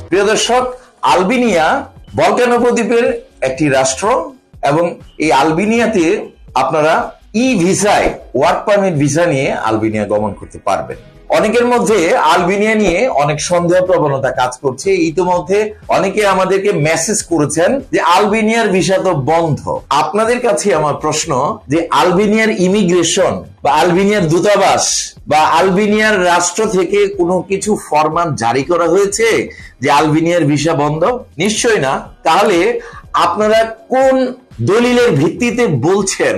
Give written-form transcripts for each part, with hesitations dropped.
প্রিয় দর্শক, Albania Balkan উপদ্বীপের একটি রাষ্ট্র এবং এই আলবেনিয়াতে আপনারা ই ভিসায় ওয়ার্ক পারমিট ভিসা নিয়ে আলবেনিয়া গমন করতে পারবেন। অনেকের মধ্যে আলবেনিয়া নিয়ে অনেক সন্দেহ প্রবণতা কাজ করছে। ইতিমধ্যে অনেকে আমাদেরকে মেসেজ করেছেন যে আলবেনিয়ার ভিসা তো বন্ধ। আপনাদের কাছে আমার প্রশ্ন যে আলবেনিয়ার ইমিগ্রেশন বা আলবেনিয়ার দূতাবাস বা আলবেনিয়ার রাষ্ট্র থেকে কোনো কিছু ফরমান জারি করা হয়েছে যে আলবেনিয়ার ভিসা বন্ধ? নিশ্চয় না। তাহলে আপনারা কোন দলিলের ভিত্তিতে বলছেন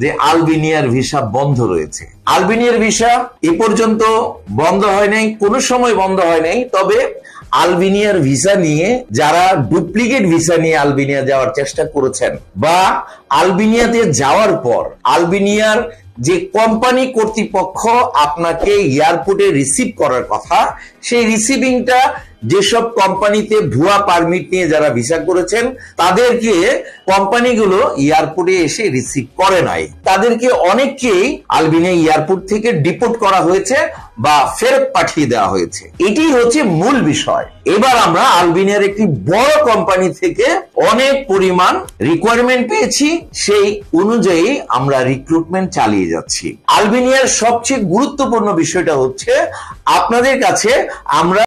যে আলবেনিয়ার ভিসা বন্ধ রয়েছে? আলবেনিয়ার ভিসা এ পর্যন্ত বন্ধ হয় নাই, কোনো সময় বন্ধ হয় নাই। তবে আলবেনিয়ার ভিসা নিয়ে যারা ডুপ্লিকেট ভিসা নিয়ে আলবেনিয়া যাওয়ার চেষ্টা করেছেন বা আলবেনিয়াতে যাওয়ার পর আলবেনিয়ার যে কোম্পানি কর্তৃপক্ষ আপনাকে এয়ারপোর্টে রিসিভ করার কথা, সেই রিসিভিংটা যেসব কোম্পানিতে ভুয়া পারমিট নিয়ে যারা ভিসা করেছেন তাদেরকে কোম্পানিগুলো এয়ারপোর্টে এসে রিসিভ করে নাই। তাদেরকে অনেককেই আলবেনিয়া এয়ারপোর্ট থেকে ডিপোর্ট করা হয়েছে বা ফেরত পাঠিয়ে দেওয়া হয়েছে। এটি হচ্ছে মূল বিষয়। এবার আমরা আলবেনিয়ার একটি বড় কোম্পানি থেকে অনেক পরিমাণ রিকোয়ারমেন্ট পেয়েছি, সেই অনুযায়ী আমরা রিক্রুটমেন্ট চালিয়ে যাচ্ছি। আলবেনিয়ার সবচেয়ে গুরুত্বপূর্ণ বিষয়টা হচ্ছে আপনাদের কাছে আমরা